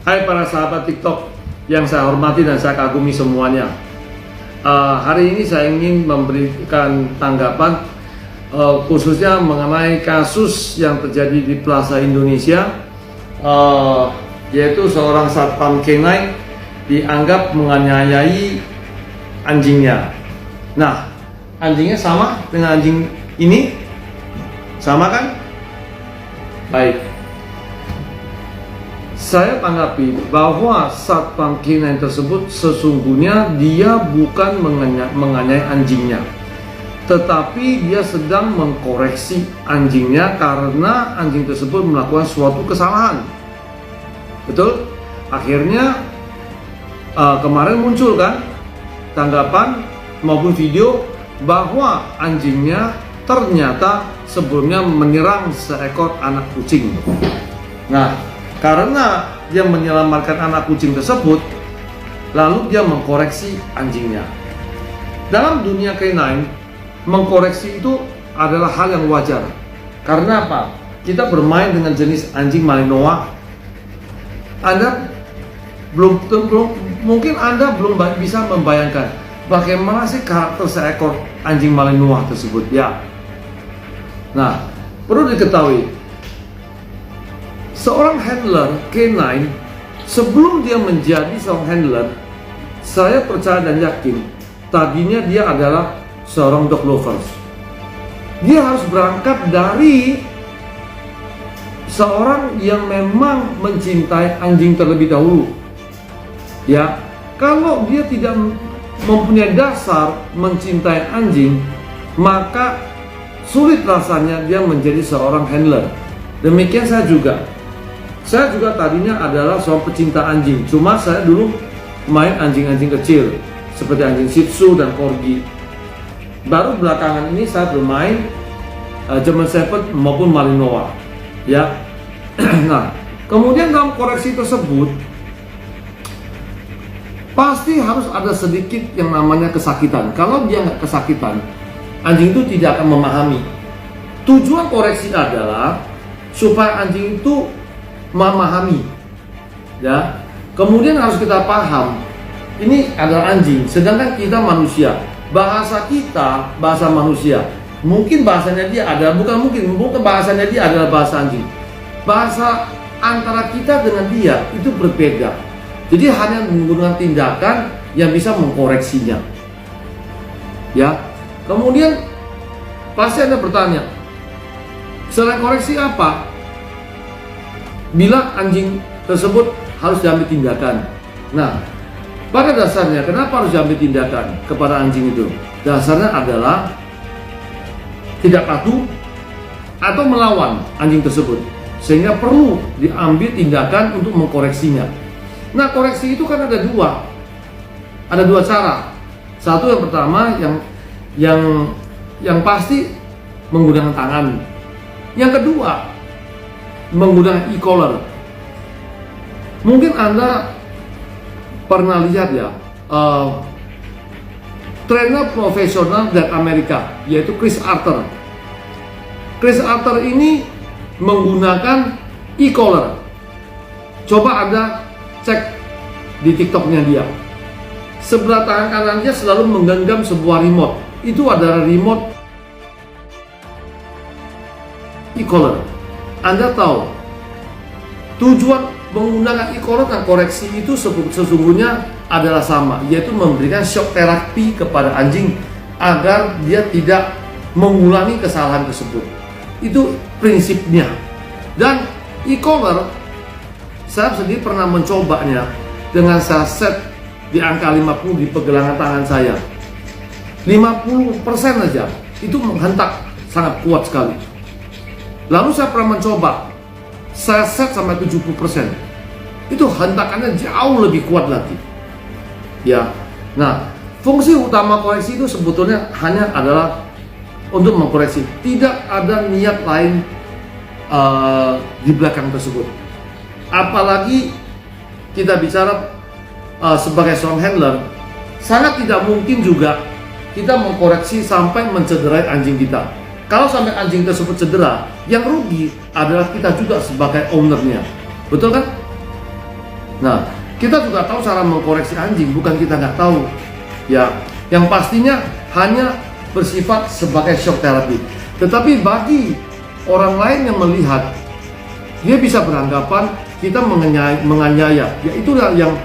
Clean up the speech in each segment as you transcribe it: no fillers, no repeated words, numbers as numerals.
Hai para sahabat TikTok yang saya hormati dan saya kagumi semuanya. Hari ini saya ingin memberikan tanggapan khususnya mengenai kasus yang terjadi di Plaza Indonesia, yaitu seorang satpam K9 dianggap menganiayai anjingnya. Nah, anjingnya sama dengan anjing ini? Sama kan? Baik. Saya tanggapi bahwa satpam K9 tersebut sesungguhnya dia bukan menganiaya anjingnya, tetapi dia sedang mengkoreksi anjingnya karena anjing tersebut melakukan suatu kesalahan. Betul? Akhirnya kemarin muncul kan tanggapan maupun video bahwa anjingnya ternyata sebelumnya menyerang seekor anak kucing. Nah, karena dia menyelamatkan anak kucing tersebut, lalu dia mengkoreksi anjingnya. Dalam dunia K9, mengkoreksi itu adalah hal yang wajar. Karena apa? Kita bermain dengan jenis anjing Malinois. Mungkin Anda belum bisa membayangkan bagaimana sih karakter seekor anjing Malinois tersebut, ya. Nah, perlu diketahui, seorang handler K9 sebelum dia menjadi seorang handler, saya percaya dan yakin tadinya dia adalah seorang dog lovers. Dia harus berangkat dari seorang yang memang mencintai anjing terlebih dahulu. Ya, kalau dia tidak mempunyai dasar mencintai anjing, maka sulit rasanya dia menjadi seorang handler. Demikian saya juga. Saya juga tadinya adalah seorang pecinta anjing, cuma saya dulu main anjing-anjing kecil seperti anjing Shih Tzu dan Corgi. Baru belakangan ini saya bermain German Shepherd maupun Malinois, ya. Nah, kemudian dalam koreksi tersebut pasti harus ada sedikit yang namanya kesakitan. Kalau dia nggak kesakitan, anjing itu tidak akan memahami. Tujuan koreksi adalah supaya anjing itu memahami, ya. Kemudian harus kita paham, ini adalah anjing, sedangkan kita manusia. Bahasa kita, bahasa manusia, mungkin bahasanya dia adalah bukan bahasanya dia adalah bahasa anjing. Bahasa antara kita dengan dia itu berbeda. Jadi hanya menggunakan tindakan yang bisa mengkoreksinya, ya. Kemudian pasti Anda bertanya, selain koreksi apa? Bila anjing tersebut harus diambil tindakan. Nah, pada dasarnya kenapa harus diambil tindakan kepada anjing itu? Dasarnya adalah tidak patuh atau melawan anjing tersebut, sehingga perlu diambil tindakan untuk mengkoreksinya. Nah, koreksi itu kan ada dua cara. Satu, yang pertama yang pasti menggunakan tangan. Yang kedua, menggunakan e-collar. Mungkin Anda pernah lihat ya, trainer profesional dari Amerika, yaitu Chris Arthur. Chris Arthur ini menggunakan e-collar. Coba Anda cek di TikToknya dia. Sebelah tangan kanannya selalu menggenggam sebuah remote. Itu adalah remote e-collar. Anda tahu tujuan menggunakan e-collar dan koreksi itu sesungguhnya adalah sama, yaitu memberikan shock terapi kepada anjing agar dia tidak mengulangi kesalahan tersebut. Itu prinsipnya. Dan e-collar saya sendiri pernah mencobanya dengan saya set di angka 50 di pergelangan tangan saya. 50% aja itu menghentak sangat kuat sekali. Lalu saya pernah mencoba, saya set sampai 70%. Itu hentakannya jauh lebih kuat lagi. Ya. Nah, fungsi utama koreksi itu sebetulnya hanya adalah untuk mengkoreksi. Tidak ada niat lain di belakang tersebut. Apalagi kita bicara sebagai seorang handler, sangat tidak mungkin juga kita mengkoreksi sampai mencederai anjing kita. Kalau sampai anjing tersebut cedera, yang rugi adalah kita juga sebagai ownernya. Betul kan? Nah, kita juga tahu cara mengkoreksi anjing, bukan kita nggak tahu. Ya, yang pastinya hanya bersifat sebagai shock therapy. Tetapi bagi orang lain yang melihat, dia bisa beranggapan kita menganiaya. Ya, itulah yang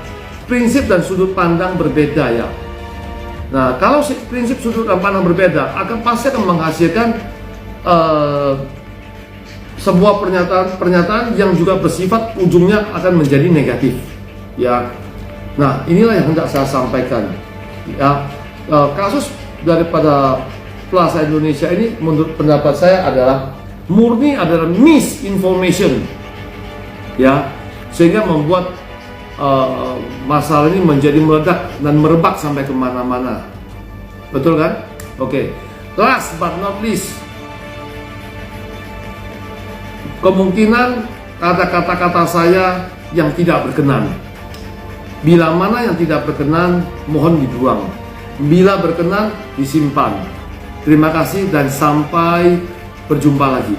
prinsip dan sudut pandang berbeda ya. Nah, kalau prinsip sudut pandang berbeda, pasti akan menghasilkan sebuah pernyataan yang juga bersifat ujungnya akan menjadi negatif ya. Nah, inilah yang hendak saya sampaikan ya. Kasus daripada Plaza Indonesia ini menurut pendapat saya adalah murni adalah misinformation ya, sehingga membuat masalah ini menjadi meledak dan merebak sampai kemana-mana. Betul kan? Oke. Last but not least, kemungkinan kata-kata saya yang tidak berkenan. Bila mana yang tidak berkenan, mohon dibuang. Bila berkenan, disimpan. Terima kasih dan sampai berjumpa lagi.